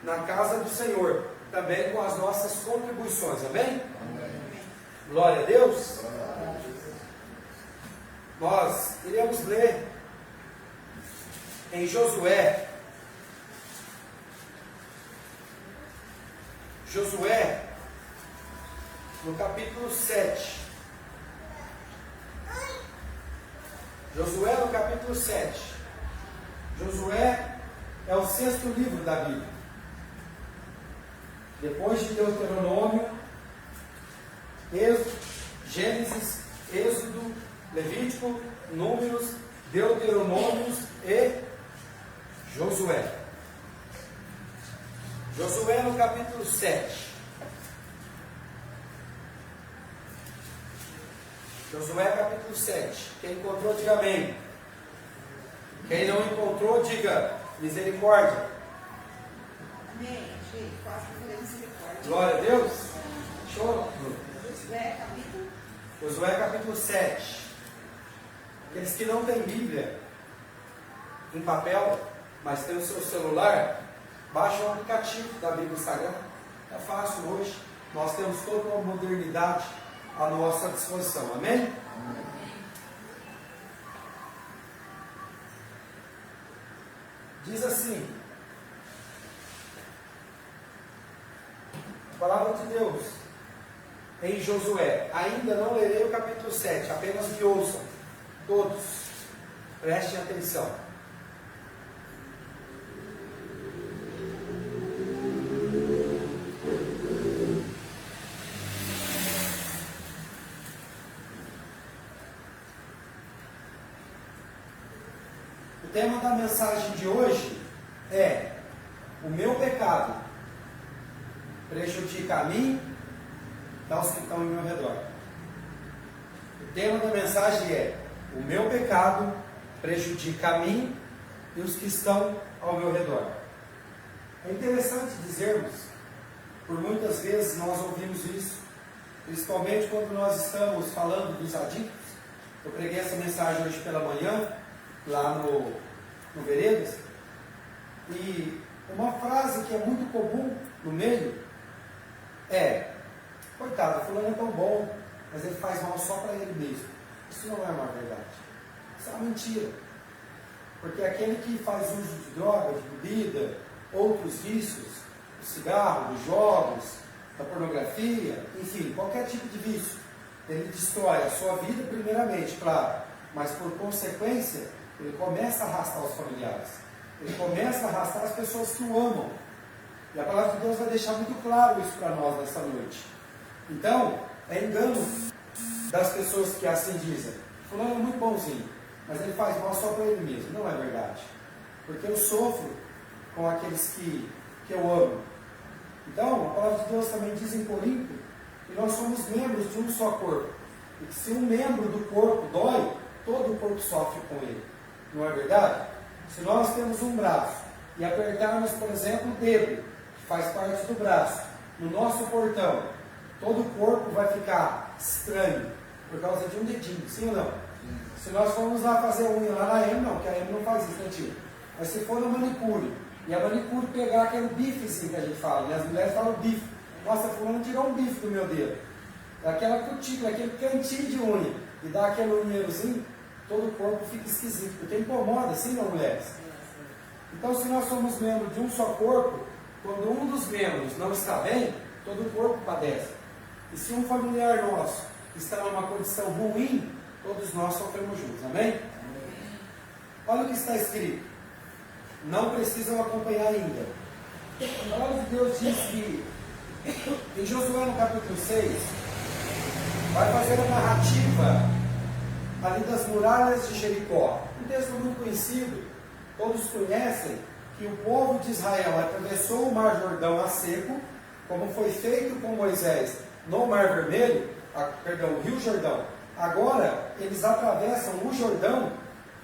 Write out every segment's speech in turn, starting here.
na casa do Senhor, também com as nossas contribuições, amém? Glória a Deus. Nós iremos ler em Josué, no capítulo 7. Josué no capítulo 7. Josué é o 6º livro da Bíblia. Depois de Deuteronômio, Gênesis, Êxodo, Levítico, Números, Deuteronômios e Josué. Josué no capítulo 7. Josué capítulo 7. Quem encontrou, diga amém. Quem não encontrou, diga misericórdia. Amém. Achei. Quase que falei misericórdia. Glória a Deus. Show. Josué capítulo. Josué capítulo 7. Aqueles que não têm Bíblia em papel, mas têm o seu celular, baixa o aplicativo da Bíblia Sagrada. É fácil hoje. Nós temos toda uma modernidade à nossa disposição. Amém? Diz assim, a palavra de Deus em Josué. Ainda não lerei o capítulo 7, apenas me ouçam, todos, prestem atenção. O tema da mensagem de hoje é: o meu pecado prejudica a mim e aos que estão em meu redor. O tema da mensagem é: o meu pecado prejudica a mim e os que estão ao meu redor. É interessante dizermos, por muitas vezes nós ouvimos isso, principalmente quando nós estamos falando dos adictos. Eu preguei essa mensagem hoje pela manhã, lá no Veredas, e uma frase que é muito comum no meio é: coitado, fulano é tão bom, mas ele faz mal só para ele mesmo. Isso não é uma verdade, isso é uma mentira, porque aquele que faz uso de droga, de bebida, outros vícios, do cigarro, dos jogos, da pornografia, enfim, qualquer tipo de vício, ele destrói a sua vida primeiramente, claro, mas por consequência ele começa a arrastar os familiares, ele começa a arrastar as pessoas que o amam. E a palavra de Deus vai deixar muito claro isso para nós nessa noite. Então, é engano das pessoas que assim dizem: fulano é muito bonzinho, mas ele faz mal só para ele mesmo. Não é verdade, porque eu sofro com aqueles que eu amo. Então, a palavra de Deus também diz em Corinto que nós somos membros de um só corpo, e que se um membro do corpo dói, todo o corpo sofre com ele. Não é verdade? Se nós temos um braço e apertarmos, por exemplo, o dedo, que faz parte do braço, no nosso portão, todo o corpo vai ficar estranho por causa de um dedinho, sim ou não? Se nós formos lá fazer unha lá na EMA, não, porque a EMA não faz isso, né, tio? Mas se for na manicure, e a manicure pegar aquele bifezinho que a gente fala, e as mulheres falam bife, nossa, fulano tirou um bife do meu dedo, aquela cutícula, aquele cantinho de unha, e dá aquele unheirozinho, todo o corpo fica esquisito, porque incomoda, sim, não, mulheres? Então, se nós somos membros de um só corpo, quando um dos membros não está bem, todo o corpo padece. E se um familiar nosso está numa condição ruim, todos nós sofremos juntos, amém? Olha o que está escrito. Não precisam acompanhar ainda. A palavra de Deus diz que em Josué no capítulo 6 vai fazer a narrativa ali das muralhas de Jericó. Um texto muito conhecido, todos conhecem, que o povo de Israel atravessou o Mar Jordão a seco, como foi feito com Moisés no Mar Vermelho, o Rio Jordão. Agora eles atravessam o Jordão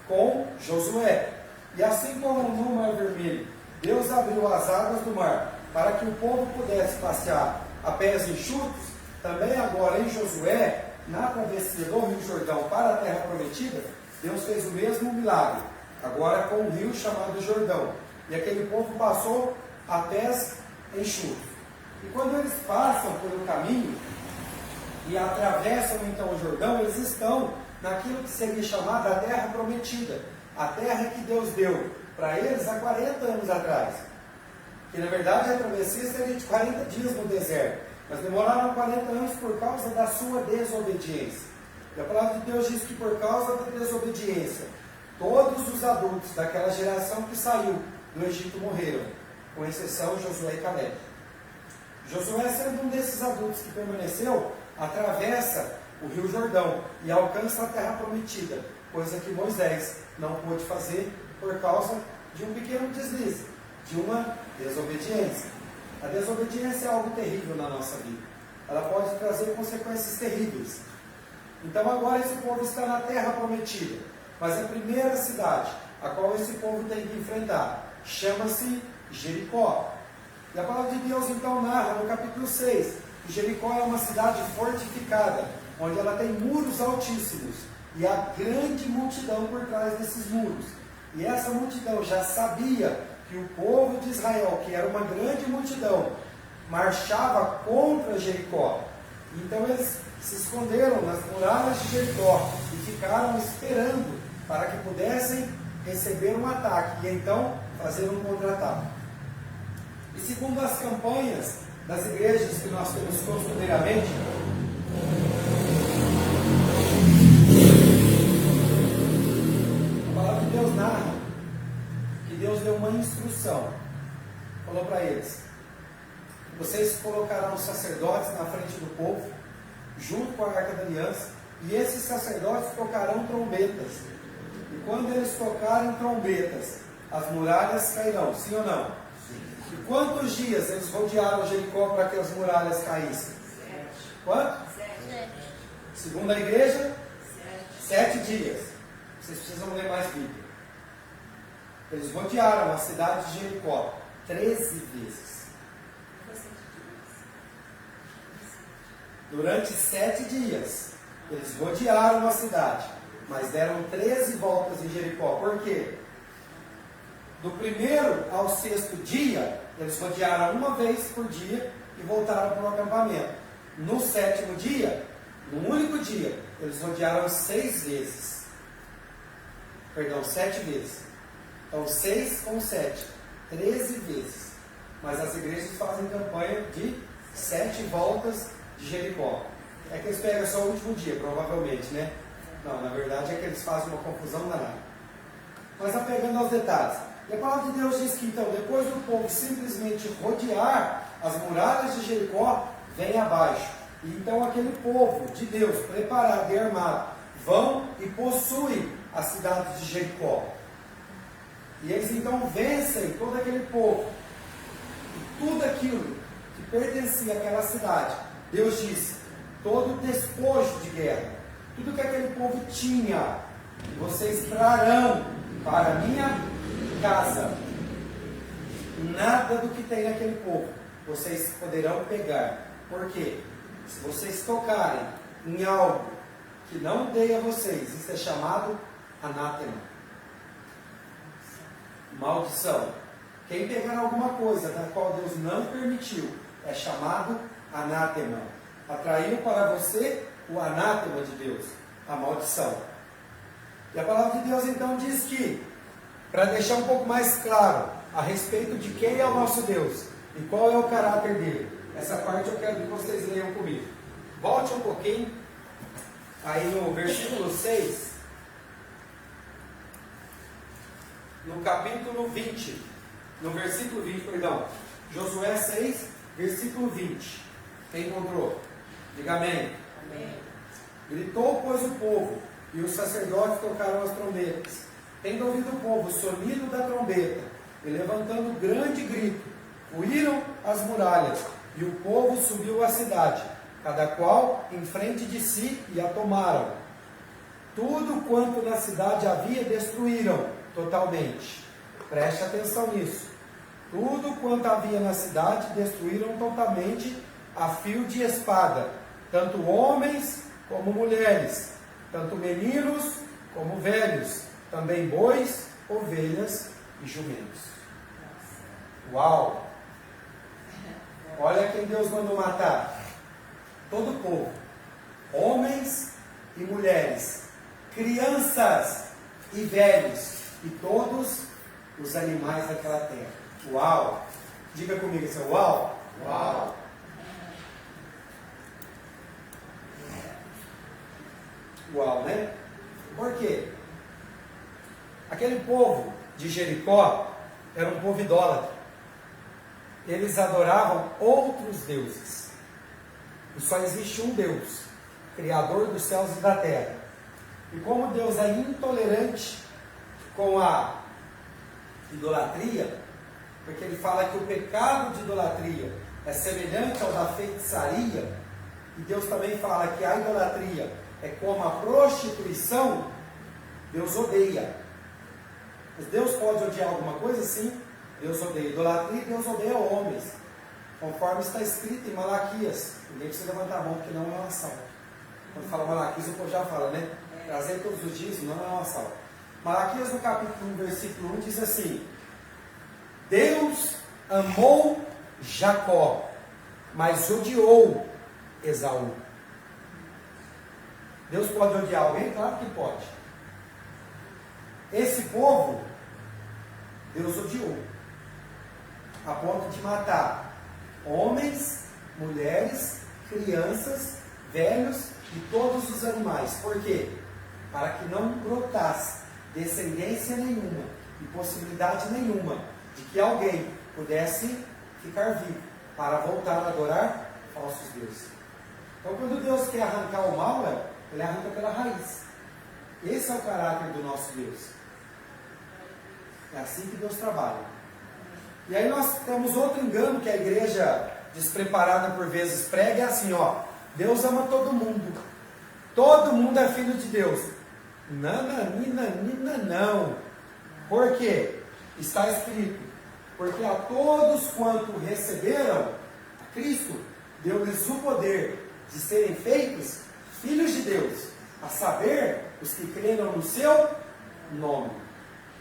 com Josué. E assim como no Mar Vermelho, Deus abriu as águas do mar para que o povo pudesse passear a pés enxutos, também agora em Josué, na travessia do Rio Jordão para a Terra Prometida, Deus fez o mesmo milagre, agora com um rio chamado Jordão. E aquele povo passou a pés enxutos. E quando eles passam pelo caminho e atravessam então o Jordão, eles estão naquilo que seria chamada a terra prometida, a terra que Deus deu para eles há 40 anos atrás. Que na verdade a travessia seria de 40 dias no deserto, mas demoraram 40 anos por causa da sua desobediência. E a palavra de Deus diz que por causa da desobediência, todos os adultos daquela geração que saiu do Egito morreram, com exceção de Josué e Caleb. Josué, sendo um desses adultos que permaneceu, atravessa o rio Jordão e alcança a terra prometida, coisa que Moisés não pôde fazer por causa de um pequeno deslize, de uma desobediência. A desobediência é algo terrível na nossa vida. Ela pode trazer consequências terríveis. Então agora esse povo está na terra prometida, mas a primeira cidade a qual esse povo tem que enfrentar chama-se Jericó. E a palavra de Deus então narra no capítulo 6 que Jericó é uma cidade fortificada, onde ela tem muros altíssimos e há grande multidão por trás desses muros. E essa multidão já sabia que o povo de Israel, que era uma grande multidão, marchava contra Jericó. Então eles se esconderam nas muralhas de Jericó e ficaram esperando para que pudessem receber um ataque e então fazer um contra-ataque. E segundo as campanhas das igrejas que nós temos costumeiramente, a palavra de Deus narra que Deus deu uma instrução. Falou para eles: vocês colocarão os sacerdotes na frente do povo, junto com a Arca da Aliança, e esses sacerdotes tocarão trombetas. E quando eles tocarem trombetas, as muralhas cairão, sim ou não? Sim. E quantos dias eles rodearam Jericó para que as muralhas caíssem? 7. Quanto? 7. Segundo a igreja? 7 dias. Vocês precisam ler mais Bíblia. Eles rodearam a cidade de Jericó 13 vezes. Durante 7 dias, eles rodearam a cidade, mas deram 13 voltas em Jericó. Por quê? Do primeiro ao 6º dia, eles rodearam uma vez por dia e voltaram para o acampamento. No 7º dia, no único dia, eles rodearam 6 vezes. Perdão, 7 vezes. Então 6 com 7, 13 vezes. Mas as igrejas fazem campanha de 7 voltas de Jericó. É que eles pegam só o último dia, provavelmente, né? Não, na verdade é que eles fazem uma confusão danada. Mas apegando aos detalhes. E a palavra de Deus diz que então, depois do povo simplesmente rodear as muralhas de Jericó, vem abaixo. E então aquele povo de Deus, preparado e armado, vão e possuem a cidade de Jericó. E eles então vencem todo aquele povo. E tudo aquilo que pertencia àquela cidade, Deus disse, todo o despojo de guerra, tudo que aquele povo tinha, vocês trarão para a minha casa. Nada do que tem naquele povo vocês poderão pegar. Por quê? Se vocês tocarem em algo que não dei a vocês, isso é chamado anátema. Maldição. Quem pegar alguma coisa da qual Deus não permitiu é chamado anátema. Atraiu para você o anátema de Deus, a maldição. E a palavra de Deus então diz que, para deixar um pouco mais claro a respeito de quem é o nosso Deus e qual é o caráter dele, essa parte eu quero que vocês leiam comigo. Volte um pouquinho aí no versículo 6, no capítulo 20, no versículo 20, perdão, Josué 6, versículo 20. Quem encontrou? Diga amém. Amém. Gritou, pois, o povo, e os sacerdotes tocaram as trombetas. Tendo ouvido o povo o sonido da trombeta, e levantando grande grito, ruíram as muralhas, e o povo subiu à cidade, cada qual em frente de si, e a tomaram. Tudo quanto na cidade havia destruíram totalmente. Preste atenção nisso. Tudo quanto havia na cidade destruíram totalmente a fio de espada, tanto homens como mulheres, tanto meninos como velhos, também bois, ovelhas e jumentos. Uau! olha quem Deus mandou matar. Todo o povo, homens e mulheres, crianças e velhos, e todos os animais daquela terra. Uau! Diga comigo assim, uau! Uau! Uau, né? Por quê? Aquele povo de Jericó era um povo idólatra. Eles adoravam outros deuses. E só existe um Deus, Criador dos céus e da terra. E como Deus é intolerante com a idolatria, porque ele fala que o pecado de idolatria é semelhante ao da feitiçaria, e Deus também fala que a idolatria é como a prostituição, Deus odeia. Mas Deus pode odiar alguma coisa? Sim, Deus odeia idolatria e Deus odeia homens, conforme está escrito em Malaquias. Ninguém precisa levantar a mão, porque não é uma assalto. Quando fala Malaquias, o povo já fala, né? Trazer todos os dias não é um assalto. Malaquias, no capítulo 1, versículo 1, diz assim: Deus amou Jacó, mas odiou Esaú. Deus pode odiar alguém? Claro que pode. Esse povo, Deus odiou, a ponto de matar homens, mulheres, crianças, velhos e todos os animais. Por quê? Para que não brotasse descendência nenhuma e possibilidade nenhuma de que alguém pudesse ficar vivo para voltar a adorar falsos deuses. Então, quando Deus quer arrancar o mal, Ele arranca pela raiz. Esse é o caráter do nosso Deus. É assim que Deus trabalha. E aí nós temos outro engano que a igreja despreparada por vezes prega, é assim, ó: Deus ama todo mundo. Todo mundo é filho de Deus. Nananina, não. Por quê? Está escrito: porque a todos quanto receberam a Cristo, deu-lhes o poder de serem feitos filhos de Deus, a saber, os que creram no seu nome.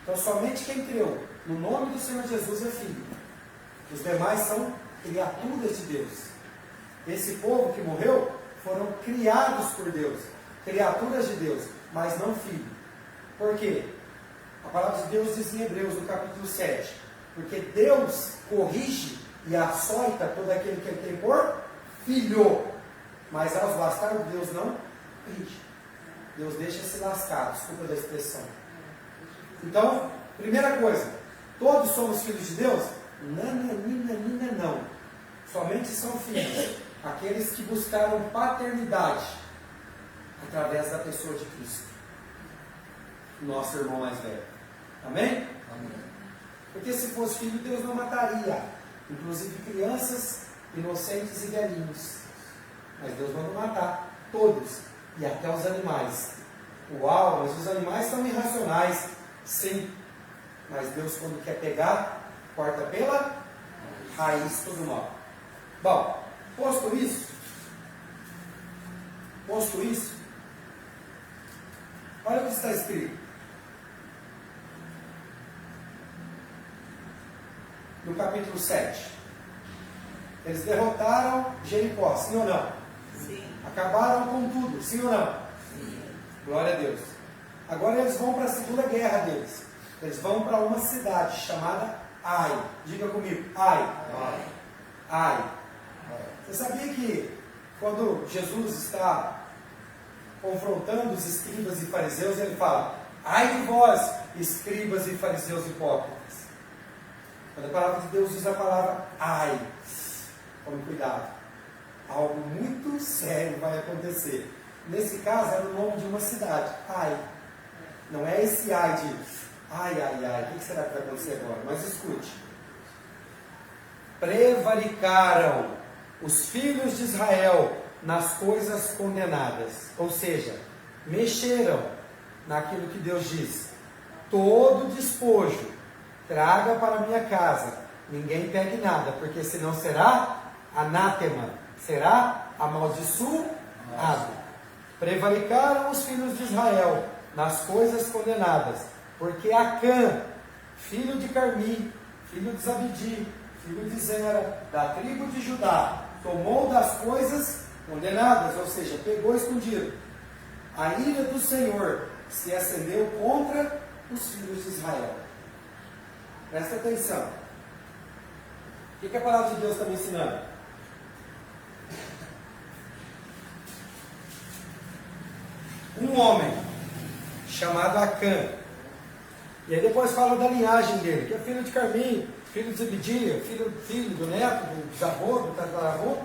Então, somente quem creu no nome do Senhor Jesus é filho. Os demais são criaturas de Deus. Esse povo que morreu foram criados por Deus, criaturas de Deus, mas não filho. Por quê? A palavra de Deus diz em Hebreus, no capítulo 7, porque Deus corrige e açoita todo aquele que ele tem por filho, mas aos lascados Deus não corrige. Deus deixa se lascar, desculpa da expressão. Então, primeira coisa, todos somos filhos de Deus? Não. Somente são filhos aqueles que buscaram paternidade através da pessoa de Cristo, nosso irmão mais velho. Amém? Amém. Porque se fosse filho, Deus não mataria, inclusive crianças, inocentes e velhinhos. Mas Deus mandou matar todos, e até os animais. Uau, mas os animais são irracionais. Sim, mas Deus, quando quer pegar, corta pela raiz todo mal. Bom, posto isso, olha o que está escrito no capítulo 7. Eles derrotaram Jericó, sim ou não? Sim. Acabaram com tudo, sim ou não? Sim. Glória a Deus. Agora eles vão para a segunda guerra deles. Eles vão para uma cidade chamada Ai. Diga comigo, Ai. Ai. Você sabia que quando Jesus está confrontando os escribas e fariseus, ele fala: ai de vós, escribas e fariseus hipócritas. Quando a palavra de Deus usa a palavra ai, tome cuidado. Algo muito sério vai acontecer. Nesse caso, era o nome de uma cidade, Ai. Não é esse ai de ai, o que será que vai acontecer agora? Mas escute. Prevaricaram os filhos de Israel nas coisas condenadas. Ou seja, mexeram naquilo que Deus diz: todo despojo traga para a minha casa, ninguém pegue nada, porque senão será anátema, será amaldiçoado. Prevaricaram os filhos de Israel nas coisas condenadas, porque Acã, filho de Carmi, filho de Zabdi, filho de Zera, da tribo de Judá, tomou das coisas condenadas, ou seja, pegou escondido. A ira do Senhor se acendeu contra os filhos de Israel. Presta atenção. O que a palavra de Deus está me ensinando? Um homem chamado Acã, e aí depois fala da linhagem dele, que é filho de Carmi, filho de Zebedia, filho do neto, do bisavô, do tataravô,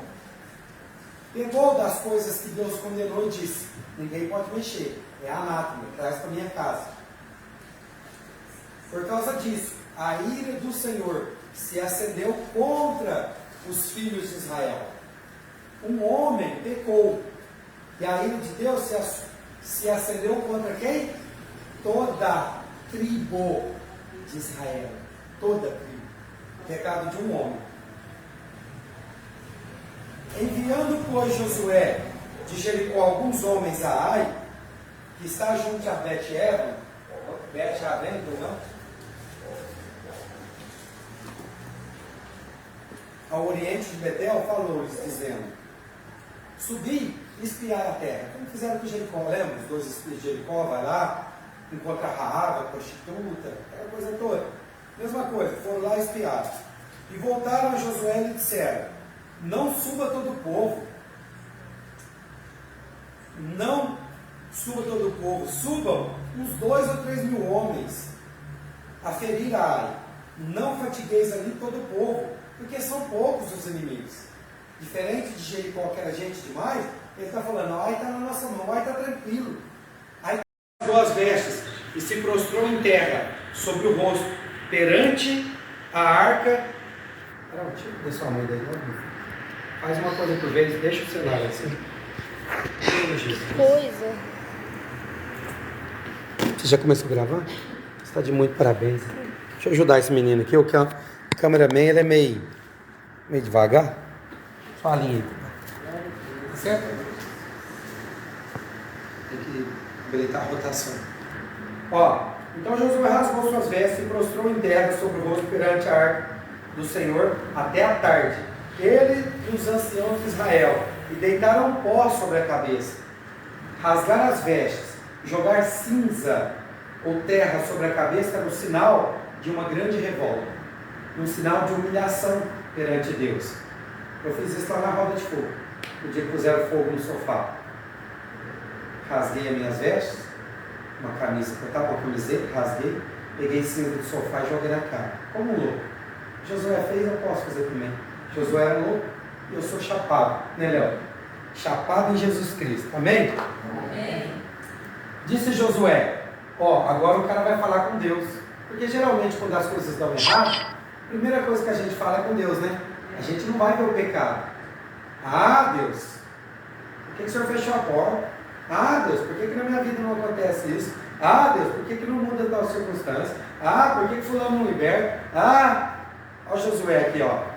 pegou das coisas que Deus condenou e disse: ninguém pode mexer, é anátema, traz para minha casa. Por causa disso, a ira do Senhor se acendeu contra os filhos de Israel. Um homem pecou, e a ira de Deus se acendeu contra quem? Toda a tribo de Israel. Toda a tribo. Pecado de um homem. Enviando, pois, Josué de Jericó alguns homens a Ai, que está junto a Bet-Aven, não? Ao oriente de Betel, falou-lhes, dizendo: subi e espiar a terra. Como fizeram com Jericó, lembra? Os 2 espias de Jericó, vai lá, encontra Raab, a prostituta, aquela coisa toda. Mesma coisa, foram lá espiar. E voltaram a Josué e lhe disseram: não suba todo o povo. Não suba todo o povo. Subam uns 2 ou 3 mil homens a ferir a Ai. Não fatigueis ali todo o povo, porque são poucos os inimigos. Diferente de Jericó, que era gente demais, ele está falando: Ai está na nossa mão, Ai está tranquilo. Ai tirou as vestes e se prostrou em terra sobre o rosto perante a arca. Deixa sua mãe daí, faz uma coisa por vez, deixa o celular assim. Coisa. Você já começou a gravar? Você está de muito parabéns. Deixa eu ajudar esse menino aqui. O cameraman, ele é meio devagar. Só a linha. Tá certo? Tem que habilitar a rotação. Ó, então Josué rasgou suas vestes e prostrou em terra sobre o rosto perante a arca do Senhor até a tarde. Ele e os anciãos de Israel, e deitaram pó sobre a cabeça. Rasgar as vestes, jogar cinza ou terra sobre a cabeça era um sinal de uma grande revolta, um sinal de humilhação perante Deus. Eu fiz isso lá na roda de fogo, no dia que puseram fogo no sofá. Rasguei as minhas vestes, uma camisa, cortava uma camiseta, rasguei, peguei cinza do sofá e joguei na cara, como um louco. Josué fez, eu posso fazer também. Josué era louco e eu sou chapado, né, Léo? Chapado em Jesus Cristo, amém? Amém. Disse Josué: ó, agora o cara vai falar com Deus, porque geralmente quando as coisas dão errado, a primeira coisa que a gente fala é com Deus, né? A gente não vai ver o pecado. Ah, Deus, por que o Senhor fechou a porta? Ah, Deus, por que na minha vida não acontece isso? Ah, Deus, por que não muda tal circunstância? Ah, por que fulano não liberta? Ah, olha o Josué aqui, ó.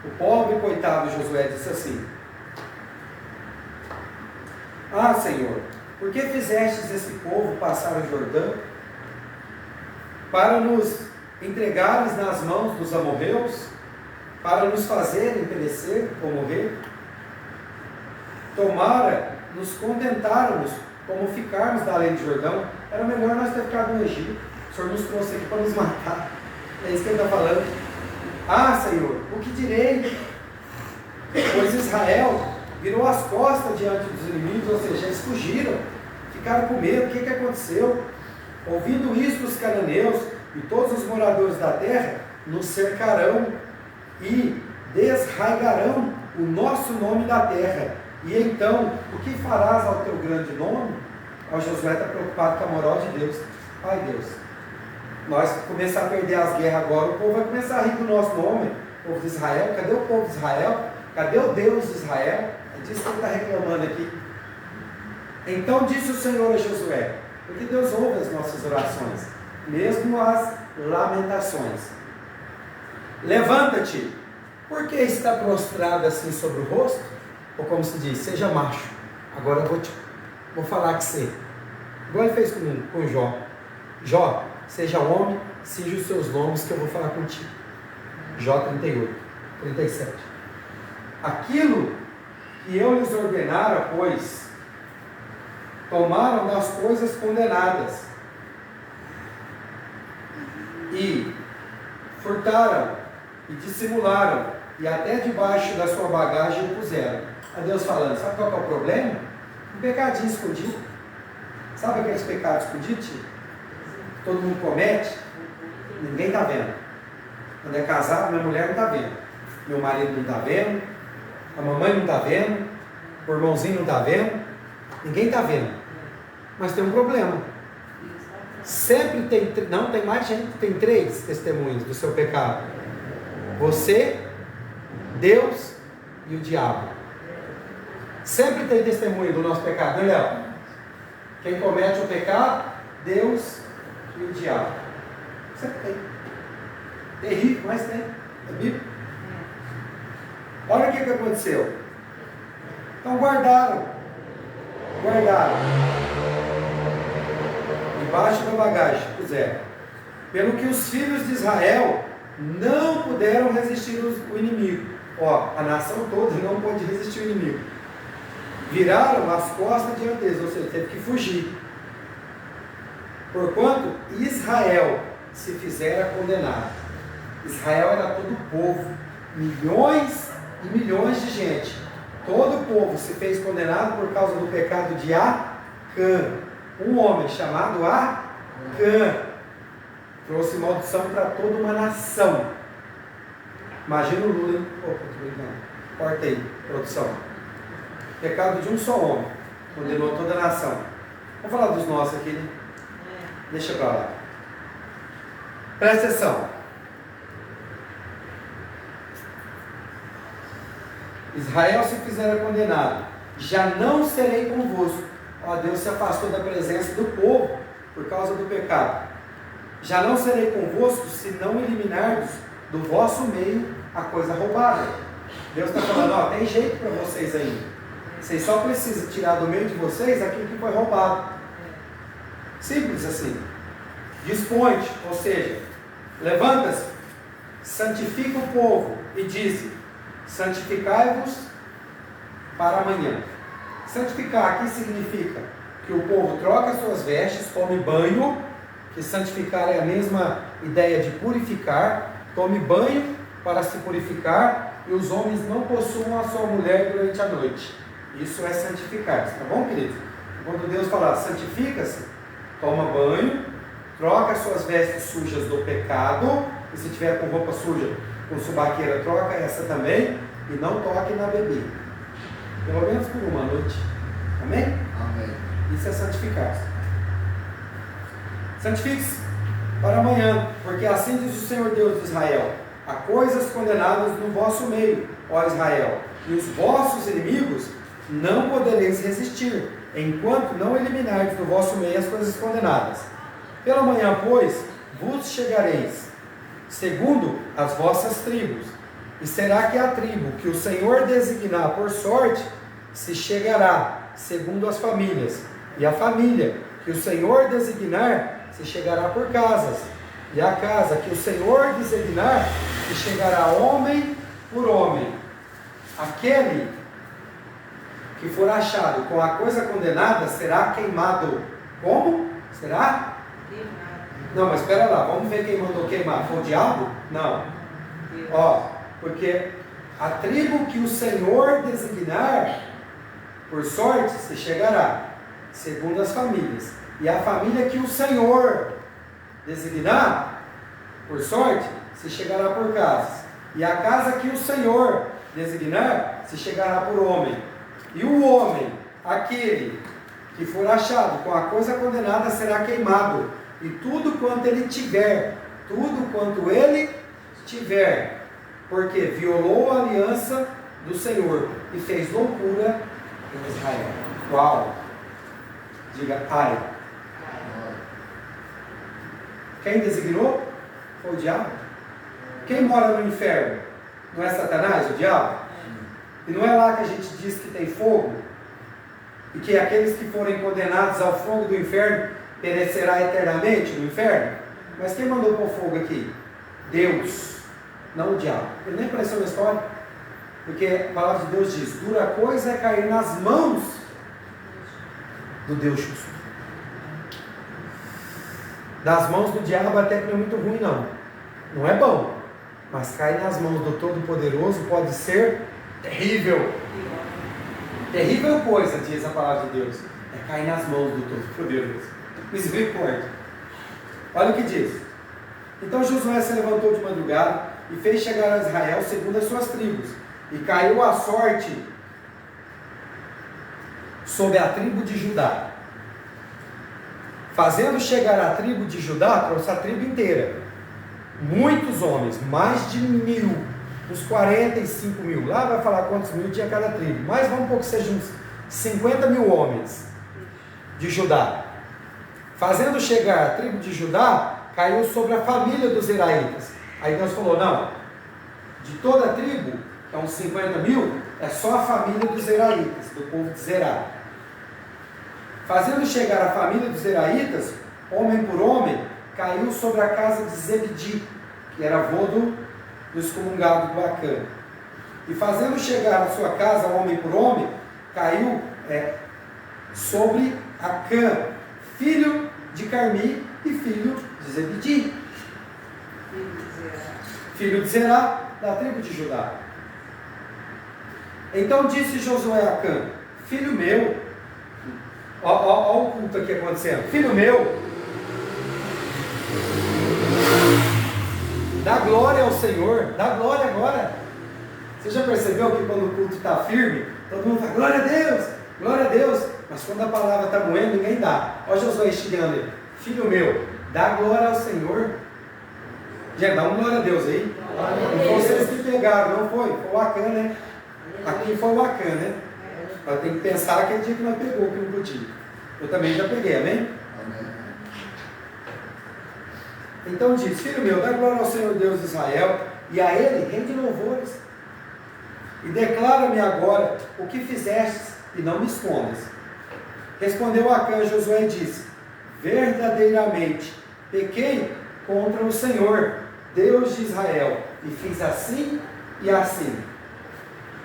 O pobre coitado Josué disse assim: ah, Senhor, por que fizestes esse povo passar o Jordão para nos entregares nas mãos dos amorreus, para nos fazerem perecer ou morrer? Tomara nos contentáramos como ficarmos da além do Jordão. Era melhor nós ter ficado no Egito. O Senhor nos trouxe aqui para nos matar. É isso que ele está falando. Ah, Senhor, o que direi? Pois Israel virou as costas diante dos inimigos, ou seja, eles fugiram, ficaram com medo. O que aconteceu? Ouvindo isso, os cananeus e todos os moradores da terra nos cercarão e desraigarão o nosso nome da terra. E então, o que farás ao teu grande nome? O Josué está preocupado com a moral de Deus. Ai, Deus, nós começar a perder as guerras agora, o povo vai começar a rir do nosso nome, o povo de Israel. Cadê o povo de Israel? Cadê o Deus de Israel? É disso que ele está reclamando aqui. Então disse o Senhor a Josué, porque Deus ouve as nossas orações, mesmo as lamentações. Levanta-te. Por que está prostrado assim sobre o rosto? Ou como se diz, seja macho. Agora eu vou falar que você. Igual ele fez com Jó. Jó, seja homem, cinja os seus lombos que eu vou falar contigo. Jó 38, 37. Aquilo que eu lhes ordenara, pois, tomaram das coisas condenadas e furtaram e dissimularam e até debaixo da sua bagagem o puseram. A Deus falando, sabe qual que é o problema? Um pecadinho escondido. Sabe aqueles pecados escondidos? Que todo mundo comete, ninguém está vendo. Quando é casado, minha mulher não está vendo, meu marido não está vendo, a mamãe não está vendo, o irmãozinho não está vendo, ninguém está vendo. Mas tem um problema. Sempre tem mais gente, tem 3 testemunhos do seu pecado: você, Deus e o diabo. Sempre tem testemunho do nosso pecado, né, Léo? Quem comete o pecado, Deus e o diabo. Sempre tem. Terrível, mas tem. É bíblico. Olha o que aconteceu. Então guardaram. Debaixo da bagagem puseram. Pelo que os filhos de Israel não puderam resistir o inimigo. Ó, a nação toda não pôde resistir o inimigo. Viraram as costas diante deles, ou seja, teve que fugir. Porquanto Israel se fizera condenado. Israel era todo o povo, milhões e milhões de gente. Todo o povo se fez condenado por causa do pecado de Acã. Um homem chamado Acã trouxe maldição para toda uma nação. Imagina o Lula, hein? Corta aí, produção. Pecado de um só homem condenou toda a nação. Vamos falar dos nossos aqui, né? Deixa para lá. Presta atenção. Israel se fizera condenado, já não serei convosco. Ó, Deus se afastou da presença do povo por causa do pecado. Já não serei convosco se não eliminardes do vosso meio a coisa roubada. Deus está falando, ó, tem jeito para vocês ainda. Vocês só precisam tirar do meio de vocês aquilo que foi roubado. Simples assim. Dispõe-te, ou seja, levanta-se, santifica o povo e diz: santificai-vos para amanhã. Santificar aqui significa que o povo troca suas vestes, tome banho, que santificar é a mesma ideia de purificar, tome banho para se purificar, e os homens não possuam a sua mulher durante a noite. Isso é santificar-se, tá bom, querido? Quando Deus falar santifica-se, toma banho, troca as suas vestes sujas do pecado, e se tiver com roupa suja, com subaqueira, troca essa também, e não toque na bebida, pelo menos por uma noite. Amém? Amém. Isso é santificar-se. Santifique-se para amanhã, porque assim diz o Senhor Deus de Israel: há coisas condenadas no vosso meio, ó Israel, e os vossos inimigos não podereis resistir, enquanto não eliminardes do vosso meio as coisas condenadas. Pela manhã, pois, vos chegareis, segundo as vossas tribos, e será que a tribo que o Senhor designar por sorte se chegará, segundo as famílias, e a família que o Senhor designar se chegará por casas, e a casa que o Senhor designar se chegará homem por homem. Aquele que for achado com a coisa condenada será queimado. Como? Será? Não, mas espera lá, vamos ver quem mandou queimar. Foi o diabo? Não. Ó, porque a tribo que o Senhor designar, por sorte, se chegará, segundo as famílias. E a família que o Senhor designar, por sorte, se chegará por casas. E a casa que o Senhor designar, se chegará por homem. E o homem, aquele que for achado com a coisa condenada, será queimado. E tudo quanto ele tiver, porque violou a aliança do Senhor e fez loucura em Israel. Uau! Diga, ai. Quem designou? Foi o diabo. Quem mora no inferno? Não é Satanás, o diabo? E não é lá que a gente diz que tem fogo? E que aqueles que forem condenados ao fogo do inferno perecerá eternamente no inferno? Mas quem mandou pôr fogo aqui? Deus. não o diabo. Ele nem apareceu na história, porque a palavra de Deus diz: dura coisa é cair nas mãos do Deus justo. Das mãos do diabo até que não é muito ruim, não. Não é bom. Mas cair nas mãos do Todo-Poderoso pode ser terrível. Terrível coisa, diz a palavra de Deus, é cair nas mãos do Todo-Poderoso. Misericórdia. Olha o que diz. Então Josué se levantou de madrugada e fez chegar a Israel segundo as suas tribos, e caiu a sorte sobre a tribo de Judá. Fazendo chegar a tribo de Judá, trouxe a tribo inteira, muitos homens, mais de 1.000, uns 45 mil, lá vai falar quantos mil tinha cada tribo, mas vamos um pouco que seja uns 50 mil homens de Judá. Fazendo chegar a tribo de Judá, caiu sobre a família dos Zeraitas. Aí Deus falou: não, de toda a tribo, que é uns 50 mil, é só a família dos Zeraitas, do povo de Zerá. Fazendo chegar a família dos Zeraitas, homem por homem, caiu sobre a casa de Zebedi, que era avô do excomungado do Acã. E fazendo chegar a sua casa, homem por homem, caiu sobre Acã, filho de Carmi e filho de Zebedi, filho de Zerá, da tribo de Judá. Então disse Josué a Acã: filho meu, olha o culto aqui acontecendo, filho meu, dá glória ao Senhor, dá glória agora. Você já percebeu que quando o culto está firme, todo mundo fala glória a Deus, glória a Deus, mas quando a palavra está moendo, ninguém dá. Olha Josué instigando ele: filho meu, dá glória ao Senhor. Já dá uma glória a Deus aí. Não foi vocês que pegaram, não foi? Foi o Acã, né? Aqui foi o Acã, né? Mas tem que pensar aquele dia que nós pegou, que não podia. Eu também já peguei, amém? Então diz: filho meu, dá glória ao Senhor Deus de Israel, e a Ele rende louvores. E declara-me agora o que fizestes, e não me escondas. Respondeu Acã a Josué e disse: verdadeiramente pequei contra o Senhor, Deus de Israel, e fiz assim e assim.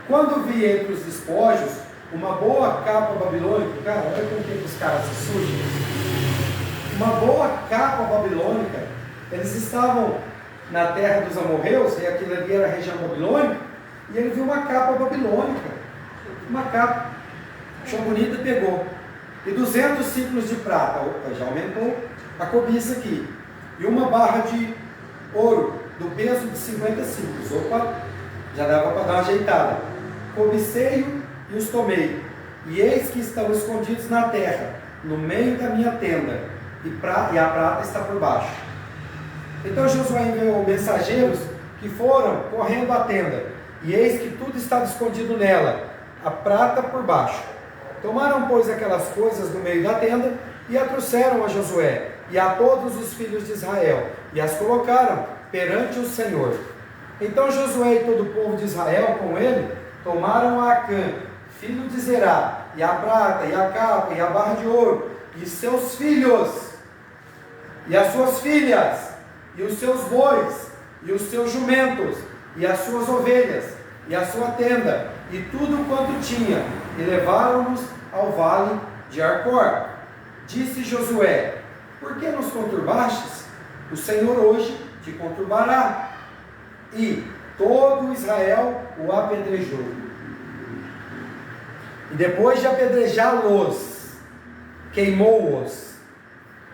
Quando vi entre os despojos uma boa capa babilônica, cara, olha como que os caras se sujam. Uma boa capa babilônica. Eles estavam na terra dos amorreus, e aquilo ali era a região babilônica, e ele viu uma capa babilônica, uma capa, achou bonita e pegou, e 200 ciclos de prata. Opa, já aumentou a cobiça aqui, e uma barra de ouro, do peso de 50 ciclos. Opa, já dava para dar uma ajeitada. Cobicei-o e os tomei, e eis que estão escondidos na terra, no meio da minha tenda, e a prata está por baixo. Então Josué enviou mensageiros que foram correndo à tenda, e eis que tudo estava escondido nela, a prata por baixo. Tomaram, pois, aquelas coisas do meio da tenda, e a trouxeram a Josué, e a todos os filhos de Israel, e as colocaram perante o Senhor. Então Josué e todo o povo de Israel com ele, tomaram a Acã, filho de Zerá, e a prata, e a capa, e a barra de ouro, e seus filhos, e as suas filhas, e os seus bois, e os seus jumentos, e as suas ovelhas, e a sua tenda, e tudo quanto tinha, e levaram-nos ao vale de Arcor. Disse Josué: por que nos conturbastes? O Senhor hoje te conturbará. E todo Israel o apedrejou. E depois de apedrejá-los, queimou-os,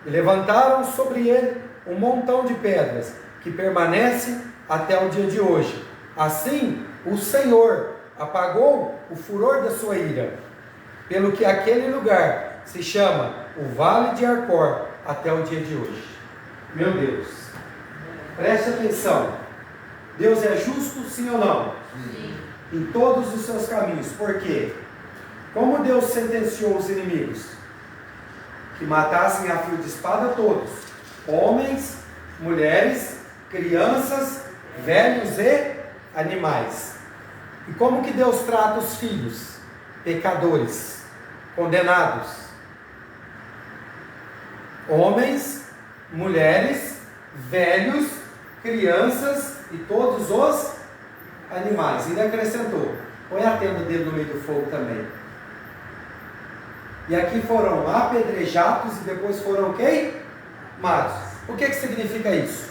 e levantaram sobre ele um montão de pedras, que permanece até o dia de hoje. Assim, o Senhor apagou o furor da sua ira, pelo que aquele lugar se chama o Vale de Arcor até o dia de hoje. Meu Deus, preste atenção. Deus é justo, sim ou não? Sim. Em todos os seus caminhos. Por quê? Como Deus sentenciou os inimigos? Que matassem a fio de espada todos, homens, mulheres, crianças, velhos e animais. E como que Deus trata os filhos? Pecadores, condenados. Homens, mulheres, velhos crianças e todos os animais. Ainda acrescentou, põe a tenda dele no meio do fogo também. E aqui foram apedrejados e depois foram queimados. O que significa isso?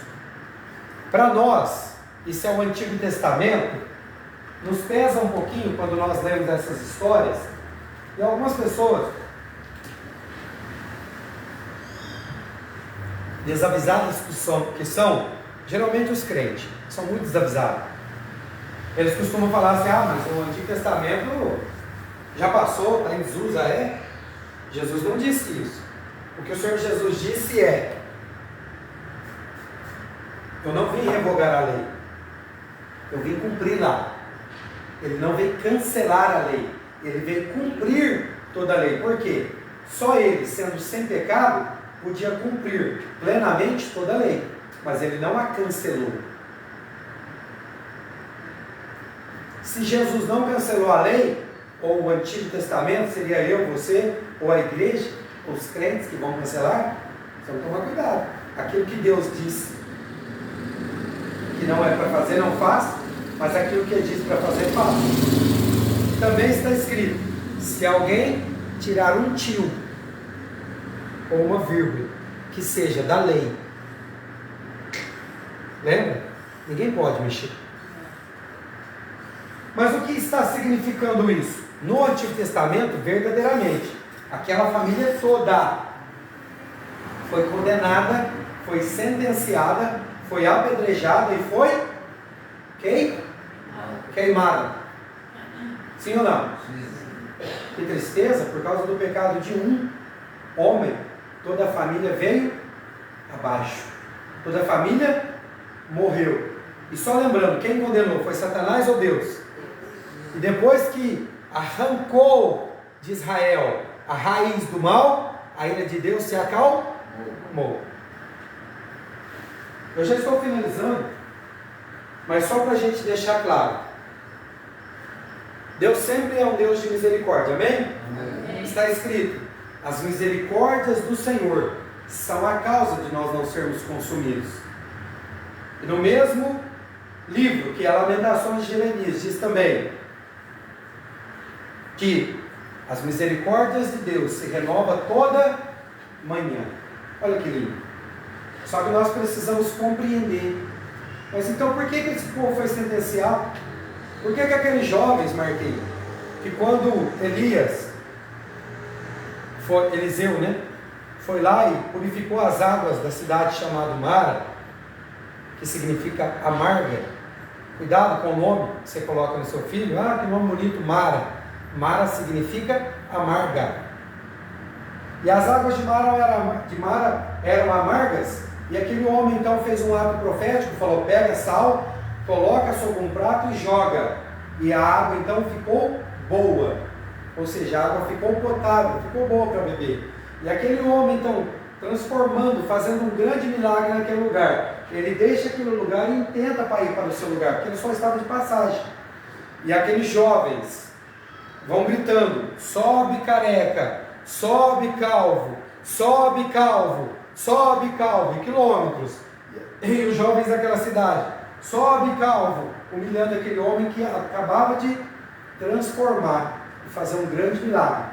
Para nós, isso é o Antigo Testamento, nos pesa um pouquinho quando nós lemos essas histórias, e algumas pessoas desavisadas que são geralmente os crentes, são muito desavisados. Eles costumam falar assim, mas o Antigo Testamento já passou, está em desuso, é? Jesus não disse isso. O que o Senhor Jesus disse é, eu não vim revogar a lei, eu vim cumpri-la. Ele não veio cancelar a lei, ele veio cumprir toda a lei. Por quê? Só ele, sendo sem pecado, podia cumprir plenamente toda a lei, mas ele não a cancelou. Se Jesus não cancelou a lei, ou o Antigo Testamento, seria eu, você, ou a igreja, ou os crentes que vão cancelar? Então toma cuidado. Aquilo que Deus disse que não é para fazer, não faz, mas aquilo que Ele disse para fazer, faz. Também está escrito, se alguém tirar um tio ou uma vírgula que seja da lei, lembra? Ninguém pode mexer. Mas o que está significando isso? No Antigo Testamento, verdadeiramente, aquela família toda foi condenada, foi sentenciada, foi apedrejada e foi queimada. Sim ou não? Que tristeza, por causa do pecado de um homem, toda a família veio abaixo. Toda a família morreu. E só lembrando, quem condenou foi Satanás ou Deus? E depois que arrancou de Israel a raiz do mal, a ira de Deus se acalmou. Eu já estou finalizando, mas só para a gente deixar claro, Deus sempre é um Deus de misericórdia, amém? Amém. Está escrito, as misericórdias do Senhor são a causa de nós não sermos consumidos. E no mesmo livro, que é Lamentações de Jeremias, diz também que as misericórdias de Deus se renovam toda manhã. Olha que lindo. Só que nós precisamos compreender. Mas então por que esse povo foi sentenciado? Por que aqueles jovens, Marquinhos, que quando Eliseu, foi lá e purificou as águas da cidade chamada Mara, que significa amarga. Cuidado com o nome que você coloca no seu filho. Que nome bonito, Mara. Mara significa amarga. E as águas de Mara eram amargas. E aquele homem então fez um ato profético, falou, pega sal, coloca sobre um prato e joga. E a água então ficou boa. Ou seja, a água ficou potável, ficou boa para beber. E aquele homem então, transformando, fazendo um grande milagre naquele lugar. Ele deixa aquele lugar e intenta para ir para o seu lugar, porque ele só estava de passagem. E aqueles jovens vão gritando, sobe careca, sobe calvo, sobe calvo, sobe calvo, quilômetros. E os jovens daquela cidade, sobe calvo, humilhando aquele homem que acabava de transformar e fazer um grande milagre.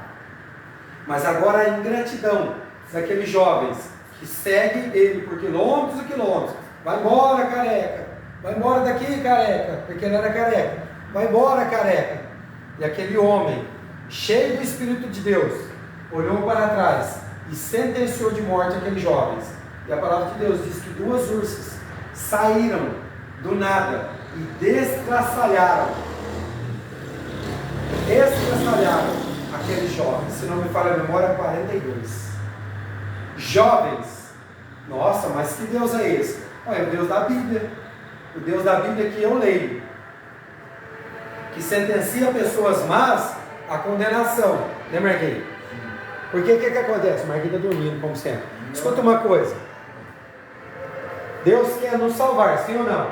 Mas agora a ingratidão daqueles jovens que seguem ele por quilômetros e quilômetros. Vai embora, careca, vai embora daqui, careca, porque ele era careca. Vai embora, careca. E aquele homem, cheio do Espírito de Deus, olhou para trás e sentenciou de morte aqueles jovens. E a palavra de Deus diz que 2 ursas saíram do nada e destraçalharam aqueles jovens. Se não me falha a memória, 42 jovens. Nossa, mas que Deus é esse? É o Deus da Bíblia. O Deus da Bíblia que eu leio, que sentencia pessoas más à condenação. Né, Marquinhos? Porque o que acontece? Marquinhos está dormindo, como sempre. Escuta uma coisa. Deus quer nos salvar, sim ou não?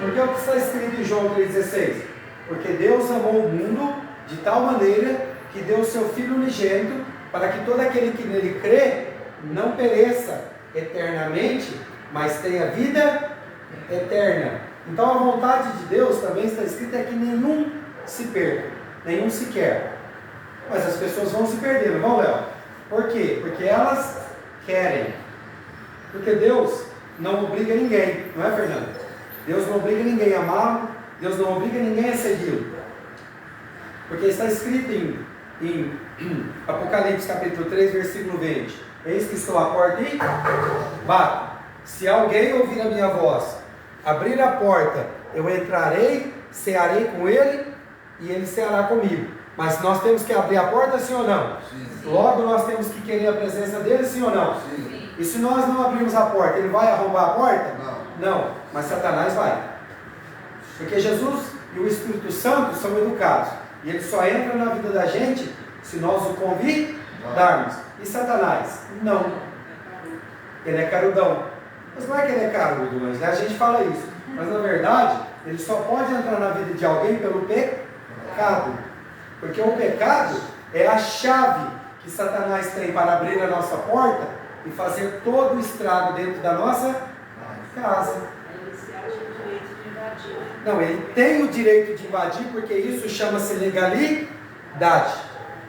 Porque o que está escrito em João 3,16? Porque Deus amou o mundo de tal maneira que deu o seu Filho unigênito, para que todo aquele que nele crê não pereça eternamente, mas tenha vida eterna. Então a vontade de Deus também está escrita é que nenhum se perca, nenhum se quer. Mas as pessoas vão se perder, não vão, Léo? Por quê? Porque elas querem. Porque Deus não obriga ninguém, não é, Fernando? Deus não obriga ninguém a amá-lo, Deus não obriga ninguém a segui-lo. Porque está escrito em Apocalipse capítulo 3, versículo 20: eis que estou à porta e bato. Se alguém ouvir a minha voz, abrir a porta, eu entrarei, cearei com ele e ele ceará comigo. Mas nós temos que abrir a porta, sim ou não? Sim. Logo nós temos que querer a presença dele, sim ou não? Sim. E se nós não abrirmos a porta, ele vai arrombar a porta? Não, mas Satanás vai. Porque Jesus e o Espírito Santo são educados. E ele só entra na vida da gente se nós o convidarmos. E Satanás? Não. Ele é carudão. Mas não é que ele é carudo, mas a gente fala isso. Mas na verdade, ele só pode entrar na vida de alguém pelo pecado. Porque o pecado é a chave que Satanás tem para abrir a nossa porta e fazer todo o estrago dentro da nossa casa. Ele se acha o direito de invadir. Não, ele tem o direito de invadir, porque isso chama-se legalidade.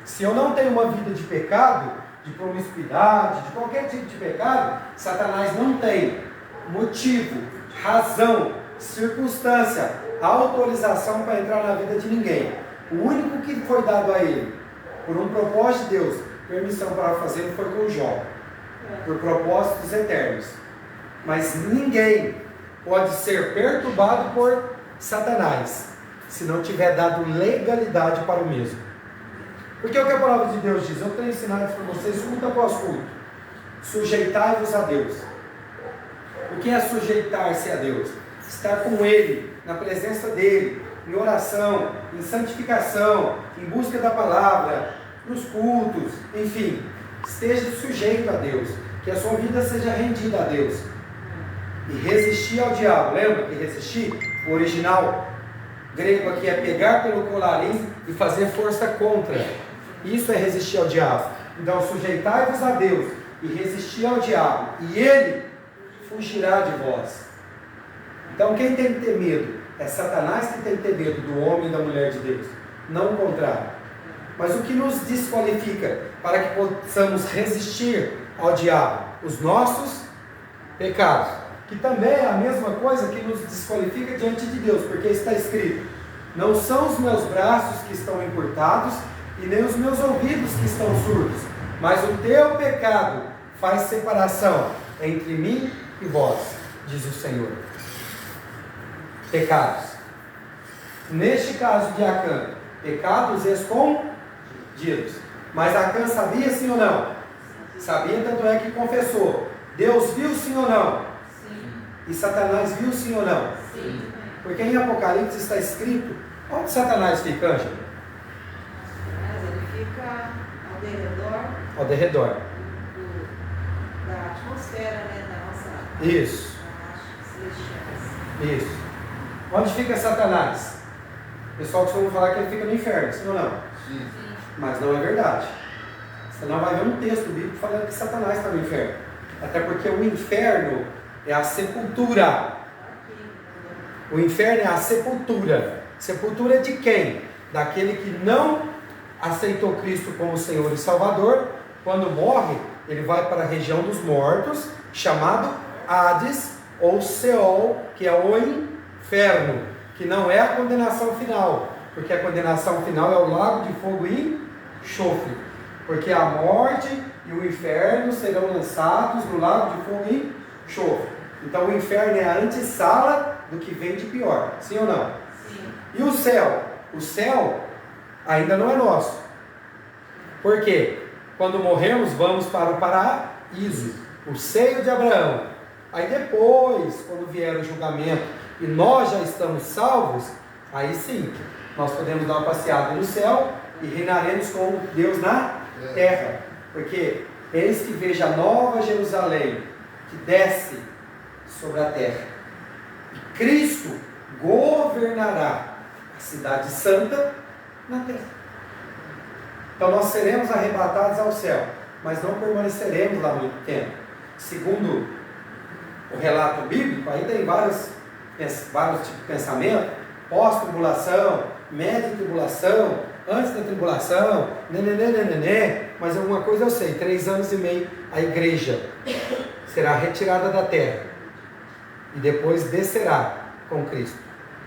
Se eu não tenho uma vida de pecado, de promiscuidade, de qualquer tipo de pecado, Satanás não tem motivo, razão, circunstância, autorização para entrar na vida de ninguém. O único que foi dado a ele, por um propósito de Deus, permissão para fazer, foi com Jó, por propósitos eternos. Mas ninguém pode ser perturbado por Satanás, se não tiver dado legalidade para o mesmo. Porque é o que a palavra de Deus diz, eu tenho ensinado isso para vocês, culto após culto: sujeitai-vos a Deus. O que é sujeitar-se a Deus? Estar com Ele, na presença dEle, em oração, em santificação, em busca da palavra, nos cultos, enfim, esteja sujeito a Deus, que a sua vida seja rendida a Deus. E resistir ao diabo, lembra que resistir? O original grego aqui é pegar pelo colarinho e fazer força contra. Isso é resistir ao diabo. Então sujeitai-vos a Deus e resistir ao diabo, e ele fugirá de vós. Então quem tem que ter medo? É Satanás que tem que ter medo do homem e da mulher de Deus, não o contrário. Mas o que nos desqualifica para que possamos resistir ao diabo? Os nossos pecados, que também é a mesma coisa que nos desqualifica diante de Deus, porque está escrito: não são os meus braços que estão encurtados e nem os meus ouvidos que estão surdos, mas o teu pecado faz separação entre mim e vós, diz o Senhor. Pecados. Neste caso de Acã, pecados escondidos. Mas Acã sabia, sim ou não? Sabia, tanto é que confessou. Deus viu, sim ou não? Sim. E Satanás viu, sim ou não? Sim. Porque em Apocalipse está escrito, onde Satanás fica, Ângela? Ele fica ao derredor da atmosfera, né, da nossa... Isso. Isso. Onde fica Satanás? O pessoal costuma falar que ele fica no inferno, sim ou não? Sim. Mas não é verdade. Você não vai ver um texto bíblico falando que Satanás está no inferno. Até porque o inferno é a sepultura. O inferno é a sepultura. Sepultura de quem? Daquele que não aceitou Cristo como Senhor e Salvador. Quando morre, ele vai para a região dos mortos, chamado Hades ou Seol, que é o inferno, que não é a condenação final, porque a condenação final é o lago de fogo e enxofre, porque a morte e o inferno serão lançados no lago de fogo e enxofre. Então o inferno é a antessala do que vem de pior, sim ou não? Sim. E o céu? O céu ainda não é nosso. Por quê? Quando morremos, vamos para o paraíso, o seio de Abraão. Aí depois, quando vier o julgamento e nós já estamos salvos, aí sim, nós podemos dar uma passeada no céu e reinaremos com Deus na terra. Porque eis que veja a nova Jerusalém, que desce sobre a terra. E Cristo governará a cidade santa na terra. Então nós seremos arrebatados ao céu, mas não permaneceremos lá muito tempo. Segundo o relato bíblico, aí tem vários tipos de pensamento, pós-tribulação, média-tribulação, antes da tribulação, mas alguma coisa eu sei, 3 anos e meio a igreja será retirada da terra e depois descerá com Cristo.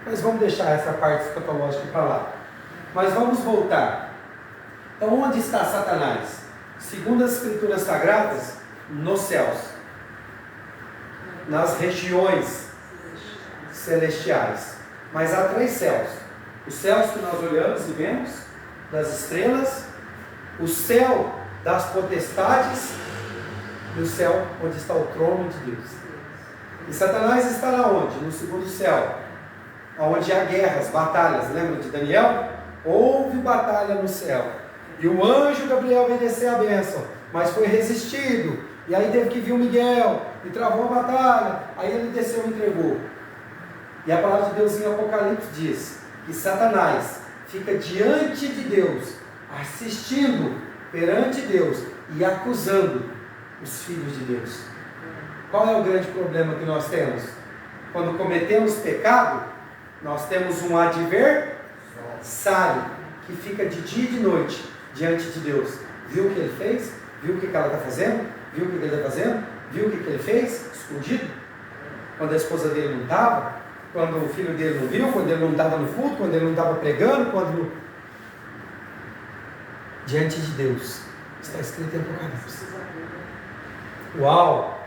Mas vamos deixar essa parte escatológica para lá. Mas vamos voltar. Então onde está Satanás? Segundo as Escrituras Sagradas, nos céus, nas regiões celestiais. Mas há 3 céus: os céus que nós olhamos e vemos, das estrelas, o céu das potestades e o céu onde está o trono de Deus. E Satanás estará onde? No segundo céu, onde há guerras, batalhas. Lembra de Daniel? Houve batalha no céu, e o anjo Gabriel veio descer a bênção, mas foi resistido, e aí teve que vir o Miguel, e travou a batalha, aí ele desceu e entregou. E a palavra de Deus em Apocalipse diz que Satanás fica diante de Deus, assistindo perante Deus e acusando os filhos de Deus. Qual é o grande problema que nós temos? Quando cometemos pecado, nós temos um adversário que fica de dia e de noite diante de Deus. Viu o que ele fez? Viu o que ela está fazendo? Viu o que ele está fazendo? Viu o que ele fez? Escondido? Quando a esposa dele não estava? Quando o filho dele não viu? Quando ele não estava no culto? Quando ele não estava pregando? Quando... Diante de Deus. Está escrito em Apocalipse. Uau!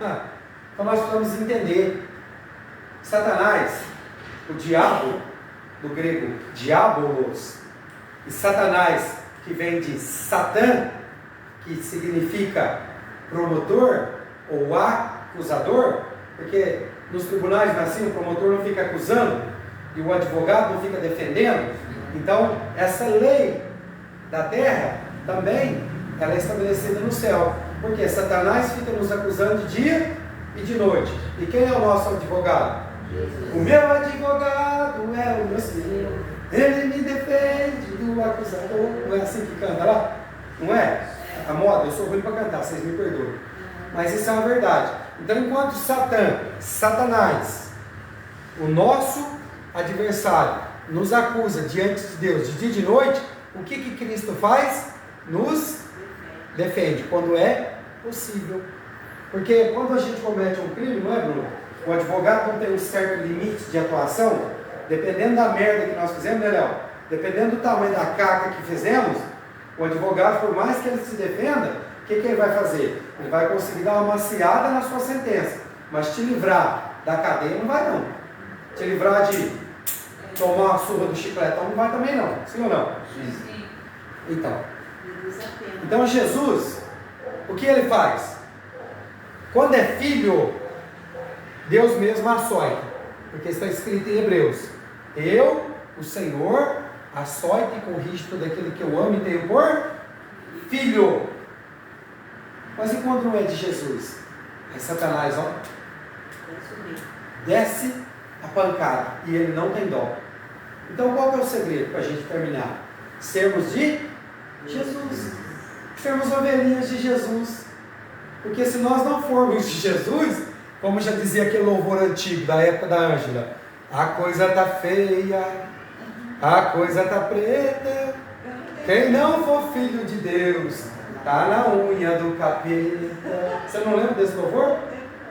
Então nós precisamos entender. Satanás, o diabo, do grego diabolos, e Satanás, que vem de Satã, que significa promotor ou acusador, porque nos tribunais não é assim, o promotor não fica acusando e o advogado não fica defendendo. Então essa lei da terra também ela é estabelecida no céu, porque Satanás fica nos acusando de dia e de noite. E quem é o nosso advogado? Jesus. O meu advogado é o meu Senhor, ele me defende do acusador. Não é assim que canta lá? Não é? A moda, eu sou ruim para cantar, vocês me perdoem, mas isso é uma verdade. Então enquanto Satanás, o nosso adversário, nos acusa diante de Deus de dia e de noite, o que Cristo faz? Nos defende, quando é possível. Porque quando a gente comete um crime, não é, Bruno? O advogado não tem um certo limite de atuação, dependendo da merda que nós fizemos, né, Léo? Dependendo do tamanho da caca que fizemos, o advogado, por mais que ele se defenda, o que ele vai fazer? Ele vai conseguir dar uma maciada na sua sentença, mas te livrar da cadeia não vai não. Te livrar de tomar uma surra do chicletão não vai também não. Sim ou não? Sim. Então Jesus, o que ele faz? Quando é filho, Deus mesmo açoita, porque está escrito em Hebreus: eu, o Senhor, açoita e corrige todo aquele que eu amo e tenho por filho. Mas e quando não é de Jesus? Aí Satanás, ó, desce a pancada e ele não tem dó. Então qual que é o segredo para a gente terminar? Sermos de Jesus, sermos ovelhinhas de Jesus. Porque se nós não formos de Jesus, como já dizia aquele louvor antigo da época da Ângela, a coisa tá feia, a coisa tá preta, quem não for filho de Deus tá na unha do capeta. Você não lembra desse louvor?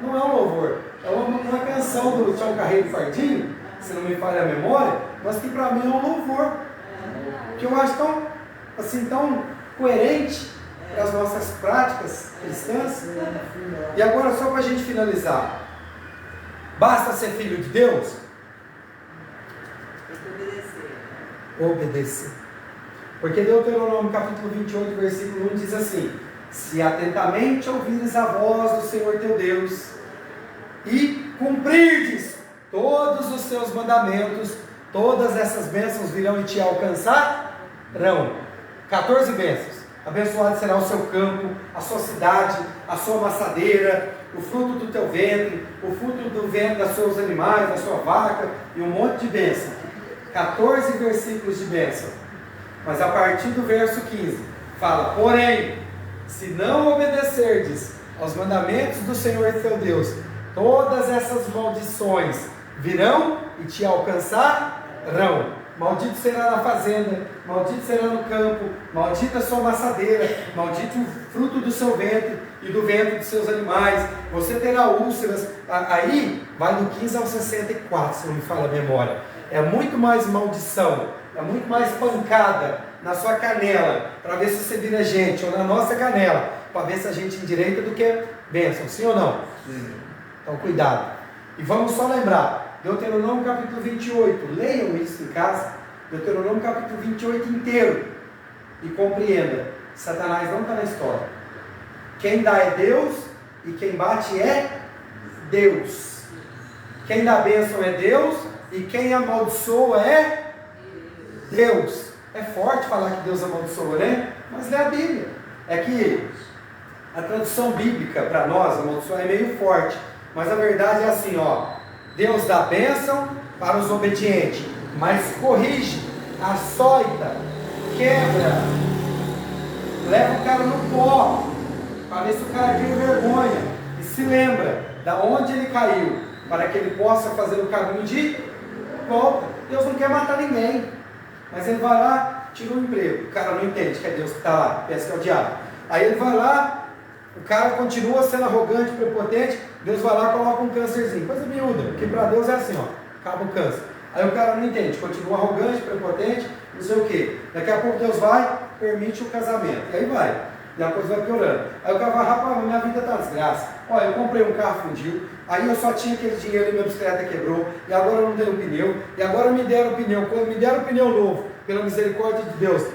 Não é um louvor, é uma canção do Tião Carreiro Fardinho, se não me falha a memória, mas que para mim é um louvor, que eu acho tão, assim, tão coerente para as nossas práticas cristãs. E agora, só para a gente finalizar, basta ser filho de Deus? Obedecer. Porque Deuteronômio capítulo 28, versículo 1 diz assim: se atentamente ouvires a voz do Senhor teu Deus e cumprirdes todos os seus mandamentos, todas essas bênçãos virão e te alcançarão. 14 bênçãos. Abençoado será o seu campo, a sua cidade, a sua maçadeira, o fruto do teu ventre, o fruto do ventre dos seus animais, da sua vaca, e um monte de bênção. 14 versículos de bênção. Mas a partir do verso 15, fala: porém, se não obedecerdes aos mandamentos do Senhor teu Deus, todas essas maldições virão e te alcançarão. Maldito será na fazenda, maldito será no campo, maldita a sua amassadeira, maldito o fruto do seu ventre e do ventre dos seus animais. Você terá úlceras. Aí vai do 15 ao 64, se não me falha a memória. É muito mais maldição, é muito mais pancada na sua canela, para ver se você vira gente, ou na nossa canela, para ver se a gente endireita, do que bênção, sim ou não? Sim. Então cuidado. E vamos só lembrar, Deuteronômio capítulo 28, leiam isso em casa, Deuteronômio capítulo 28 inteiro, e compreenda, Satanás não está na história. Quem dá é Deus, e quem bate é Deus. Quem dá bênção é Deus, e quem amaldiçoa é Deus. É forte falar que Deus amaldiçoa, né? Mas lê a Bíblia. É que a tradução bíblica para nós, amaldiçoar, é meio forte, mas a verdade é assim, ó. Deus dá bênção para os obedientes, mas corrige, açoita, quebra, leva o cara no pó, para ver se o cara cria vergonha, e se lembra da onde ele caiu, para que ele possa fazer o caminho de volta. Deus não quer matar ninguém, mas ele vai lá, tira um emprego, o cara não entende que é Deus que está lá, pensa que é o diabo. Aí ele vai lá, o cara continua sendo arrogante, prepotente, Deus vai lá e coloca um câncerzinho, coisa miúda, porque para Deus é assim, ó, acaba o câncer. Aí o cara não entende, continua arrogante, prepotente, não sei o que. Daqui a pouco Deus vai, permite o casamento, e aí vai, e a coisa vai piorando. Aí o cara vai, rapaz, minha vida está desgraça. Olha, eu comprei um carro fundido, aí eu só tinha aquele dinheiro e minha bicicleta quebrou, e agora eu não tenho pneu, e agora me deram pneu, quando me deram pneu novo, pela misericórdia de Deus,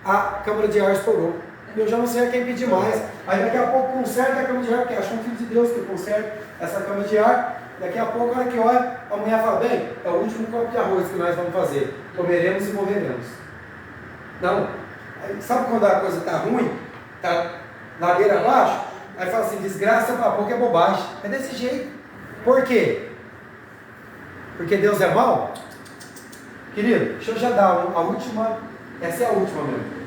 a câmara de ar estourou. Eu já não sei a quem pedir mais. Aí daqui a pouco conserta a cama de ar, porque acham um filho de Deus que conserta essa cama de ar. Daqui a pouco, na hora que olha, a mulher fala, bem, é o último copo de arroz que nós vamos fazer. Comeremos e morreremos. Não. Aí, sabe quando a coisa está ruim? Está ladeira abaixo? Aí fala assim, desgraça para pouco é bobagem. É desse jeito. Por quê? Porque Deus é mau? Querido, deixa eu já dar a última, essa é a última mesmo.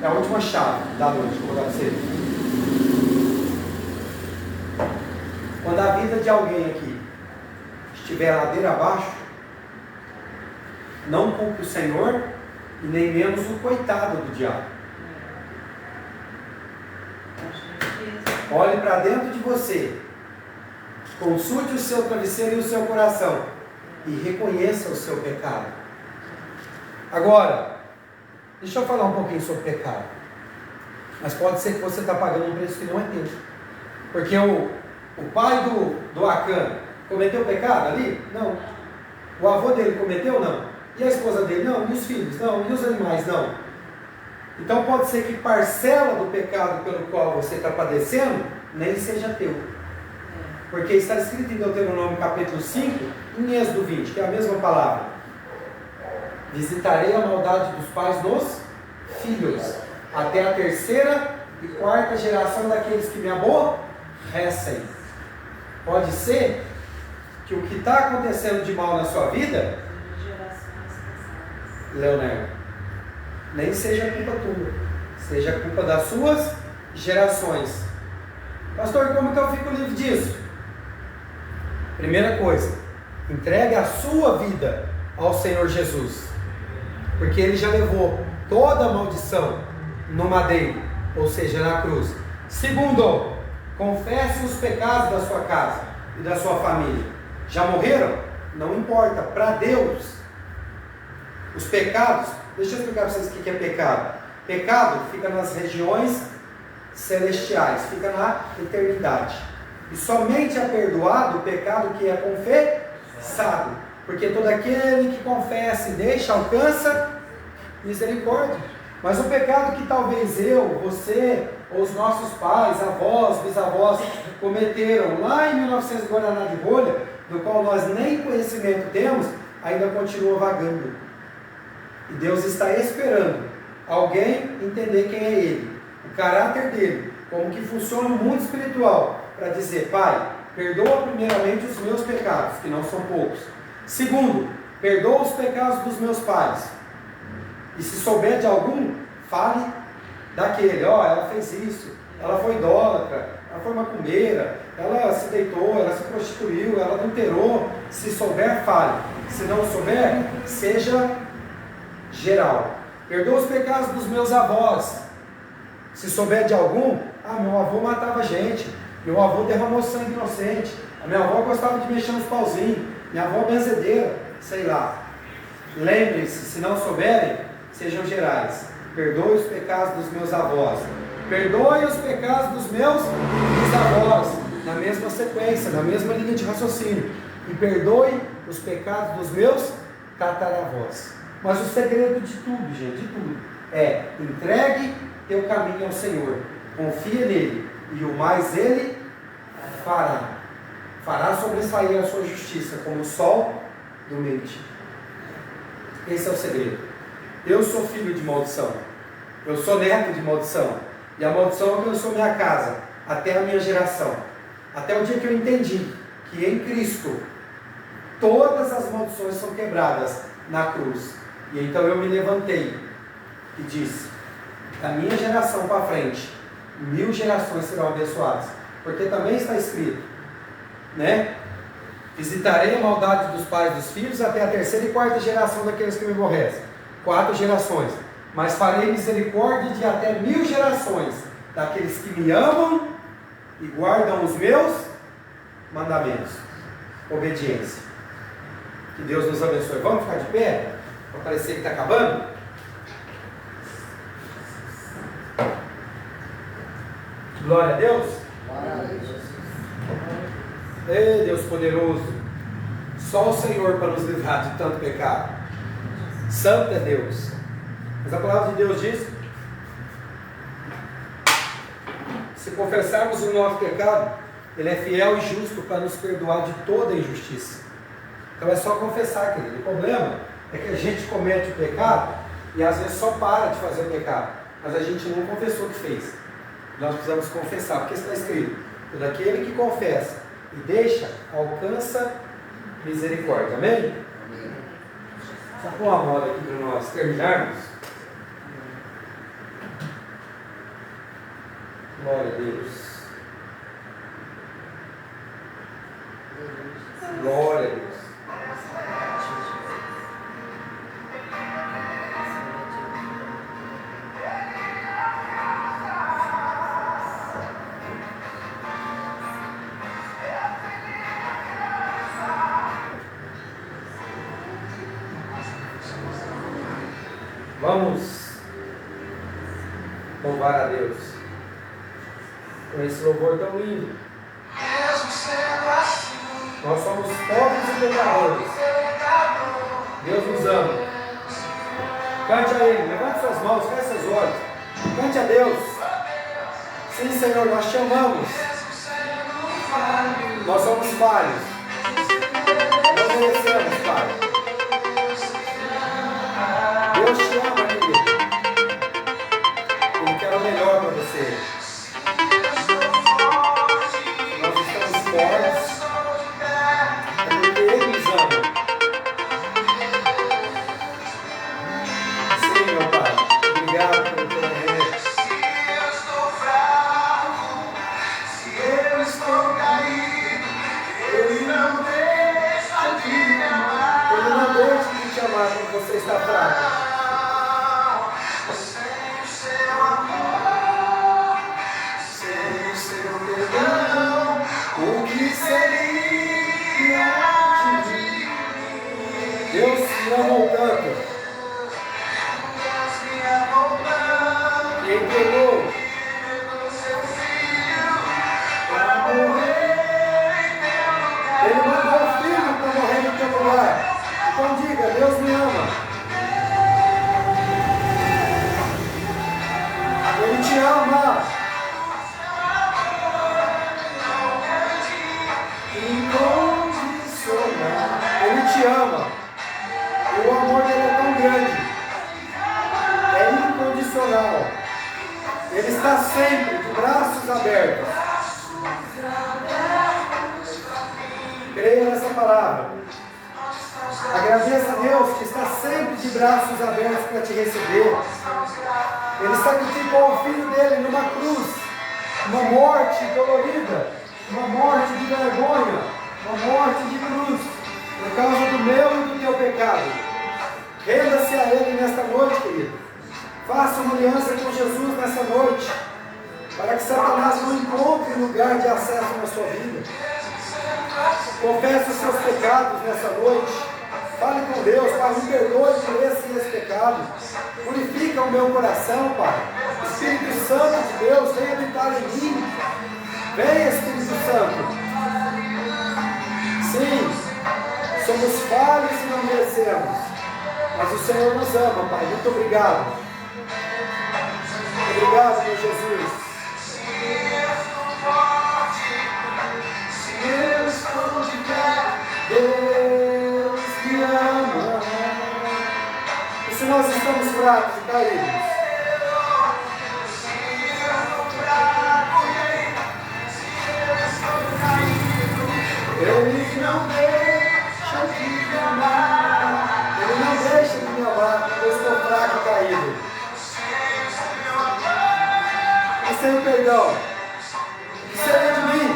É a última chave da noite que eu vou dar para você. Quando a vida de alguém aqui estiver ladeira abaixo, não culpe o Senhor e nem menos o coitado do diabo. Olhe para dentro de você, consulte o seu travesseiro e o seu coração e reconheça o seu pecado. Agora, deixa eu falar um pouquinho sobre pecado. Mas pode ser que você está pagando um preço que não é teu. Porque o pai do Acã cometeu pecado ali? Não. O avô dele cometeu? Não. E a esposa dele? Não. E os filhos? Não. E os animais? Não. Então pode ser que parcela do pecado pelo qual você está padecendo nem seja teu. Porque está escrito em Deuteronômio capítulo 5, em Êxodo 20, que é a mesma palavra. Visitarei a maldade dos pais nos filhos, até a terceira e quarta geração daqueles que me aborrecem. Pode ser que o que está acontecendo de mal na sua vida, Leonel, nem seja culpa tua, seja culpa das suas gerações. Pastor, como que eu fico livre disso? Primeira coisa, entregue a sua vida ao Senhor Jesus, porque Ele já levou toda a maldição no madeiro, ou seja, na cruz. Segundo, confesse os pecados da sua casa e da sua família. Já morreram? Não importa, para Deus. Os pecados, deixa eu explicar para vocês o que é pecado. Pecado fica nas regiões celestiais, fica na eternidade. E somente é perdoado o pecado que é confessado. Porque todo aquele que confessa e deixa, alcança misericórdia. Mas o pecado que talvez eu, você, ou os nossos pais, avós, bisavós cometeram lá em 1900 Guaraná de rolha, do qual nós nem conhecimento temos, ainda continua vagando. E Deus está esperando alguém entender quem é Ele, o caráter dele, como que funciona o mundo espiritual, para dizer, Pai, perdoa primeiramente os meus pecados, que não são poucos. Segundo, perdoa os pecados dos meus pais. E se souber de algum, fale daquele. Ó, ela fez isso, ela foi idólatra, ela foi macumbeira, ela se deitou, ela se prostituiu, ela adulterou. Se souber, fale. Se não souber, seja geral. Perdoa os pecados dos meus avós. Se souber de algum, meu avô matava gente, meu avô derramou sangue inocente, a minha avó gostava de mexer nos pauzinhos, minha avó benzedeira, sei lá. Lembre-se, se não souberem, sejam gerais. Perdoe os pecados dos meus avós. Perdoe os pecados dos meus bisavós, na mesma sequência, na mesma linha de raciocínio. E perdoe os pecados dos meus tataravós. Mas o segredo de tudo, gente, de tudo, é entregue teu caminho ao Senhor, confia nele, e o mais ele fará sobressair a sua justiça, como o sol do meio-dia. Esse é o segredo. Eu sou filho de maldição, eu sou neto de maldição, e a maldição alcançou minha casa, até a minha geração, até o dia que eu entendi que em Cristo todas as maldições são quebradas na cruz. E então eu me levantei e disse: da minha geração para frente, 1000 gerações serão abençoadas, porque também está escrito, né? Visitarei a maldade dos pais e dos filhos até a 3ª e 4ª geração daqueles que me aborrecem. 4 gerações. Mas farei misericórdia de até 1000 gerações daqueles que me amam e guardam os meus mandamentos. Obediência. Que Deus nos abençoe. Vamos ficar de pé? Para parecer que está acabando? Glória a Deus. Glória a Deus. Ei, Deus poderoso, só o Senhor para nos livrar de tanto pecado. Santo é Deus. Mas a palavra de Deus diz: se confessarmos o nosso pecado, Ele é fiel e justo para nos perdoar de toda injustiça. Então é só confessar, querido. O problema é que a gente comete o pecado e às vezes só para de fazer o pecado, mas a gente não confessou o que fez. Nós precisamos confessar, porque está escrito: todo aquele que confessa e deixa, alcança misericórdia. Amém? Amém. Só pôr uma moda aqui para nós terminarmos. Glória a Deus. Glória a Deus. Vamos louvar a Deus com esse louvor tão lindo. Nós somos pobres e pecadores. Deus nos ama. Cante a Ele, levante suas mãos, feche seus olhos. Cante a Deus. Sim, Senhor, nós te amamos. Nós somos falhos. Nós merecemos, Pai. Deus te ama, querido. Ele quer o melhor para você. Nós estamos fortes. É porque Ele nos ama. Sim, meu Pai. Obrigado pelo teu remédio. Se eu estou caído, Ele não deixa de me amar. Ele não deixa de te amar quando você está fraco. Sem o seu amor, sem o seu perdão, o que seria de mim? Deus te amou tanto Deus me amou tanto, que entregou seu filho para morrer em meu lugar. Ele mandou o filho para morrer no teu lugar. Então diga: Deus me ama. Ele te ama. Incondicional. Ele te ama. E o amor dele é tão grande. É incondicional. Ele está sempre de braços abertos. Creia nessa palavra. Agradeça a Deus que está sempre de braços abertos para te receber. Ele sacrificou o filho dele numa cruz uma morte dolorida, uma morte de vergonha, uma morte de cruz, por causa do meu e do teu pecado. Renda-se a Ele nesta noite, querido. Faça uma aliança com Jesus nessa noite, para que Satanás não encontre lugar de acesso na sua vida. Confesse os seus pecados nessa noite. Fale com Deus, Pai, me perdoe por esse e esse pecado. Purifica o meu coração, Pai. Espírito Santo de Deus, venha habitar em mim. Venha, Espírito Santo. Sim, somos falhos e não merecemos, mas o Senhor nos ama, Pai. Muito obrigado. Obrigado, meu Jesus. Eu estou de pé. Deus me ama. E se nós estamos fracos e caídos? Ele não deixa de me amar. Ele não deixa de me amar quando eu estou fraco e caído. E sem perdão. E sem de mim.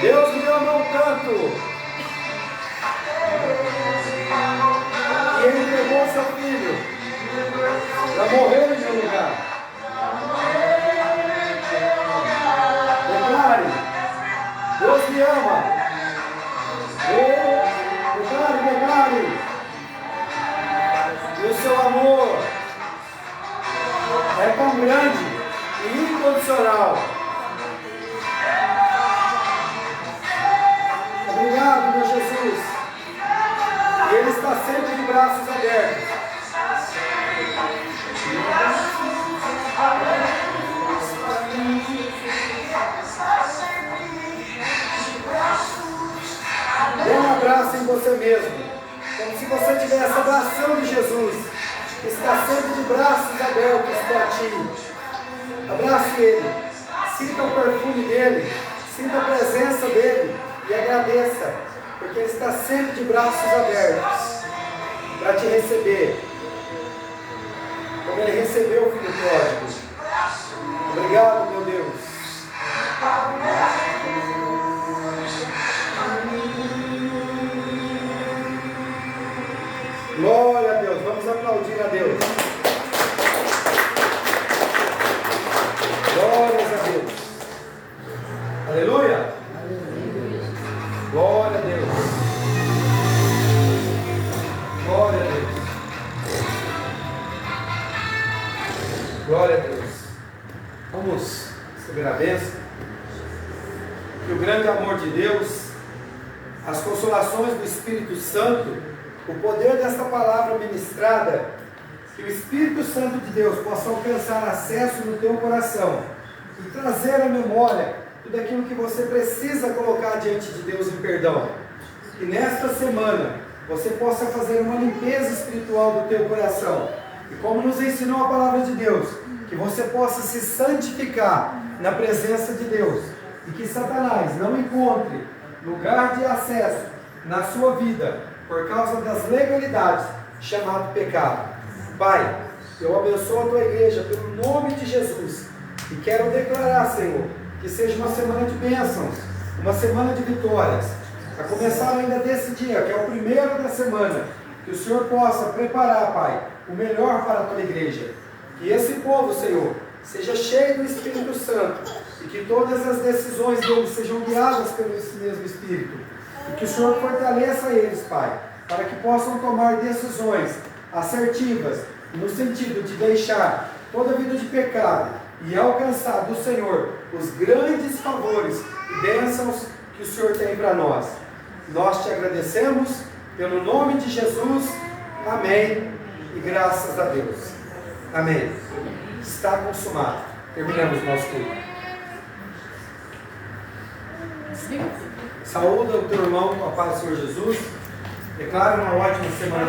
Deus me amou tanto. E Ele entregou seu filho para morrer em meu lugar. Declare, Deus me ama. Declare. E o seu amor é tão grande e incondicional. Obrigado, meu Jesus. E Ele está sempre de braços abertos. Dê um abraço em você mesmo, como se você estivesse abraçando Jesus, que está sempre de braços abertos para ti. Abrace Ele, sinta o perfume dEle, sinta a presença dEle e agradeça, porque Ele está sempre de braços abertos para te receber, como Ele recebeu o filho pródigo. Obrigado, meu Deus. Glória a Deus, vamos aplaudir a Deus. Glórias a Deus. Aleluia. Glória a Deus. Glória a Deus. Glória a Deus. Vamos receber a bênção. Que o grande amor de Deus, as consolações do Espírito Santo, o poder desta palavra ministrada, que o Espírito Santo de Deus possa alcançar acesso no teu coração e trazer à memória tudo aquilo que você precisa colocar diante de Deus em perdão. Que nesta semana você possa fazer uma limpeza espiritual do teu coração. E como nos ensinou a palavra de Deus, que você possa se santificar na presença de Deus. E que Satanás não encontre lugar de acesso na sua vida por causa das legalidades, chamado pecado. Pai, eu abençoo a tua igreja pelo nome de Jesus e quero declarar, Senhor, que seja uma semana de bênçãos, uma semana de vitórias, a começar ainda desse dia, que é o primeiro da semana, que o Senhor possa preparar, Pai, o melhor para a tua igreja, que esse povo, Senhor, seja cheio do Espírito Santo e que todas as decisões deles sejam guiadas pelo esse mesmo Espírito. E que o Senhor fortaleça eles, Pai, para que possam tomar decisões assertivas, no sentido de deixar toda a vida de pecado e alcançar do Senhor os grandes favores e bênçãos que o Senhor tem para nós. Nós te agradecemos, pelo nome de Jesus, amém, e graças a Deus. Amém. Está consumado. Terminamos nosso culto. Saúda o teu irmão com a paz do Senhor Jesus. Declara uma ótima semana.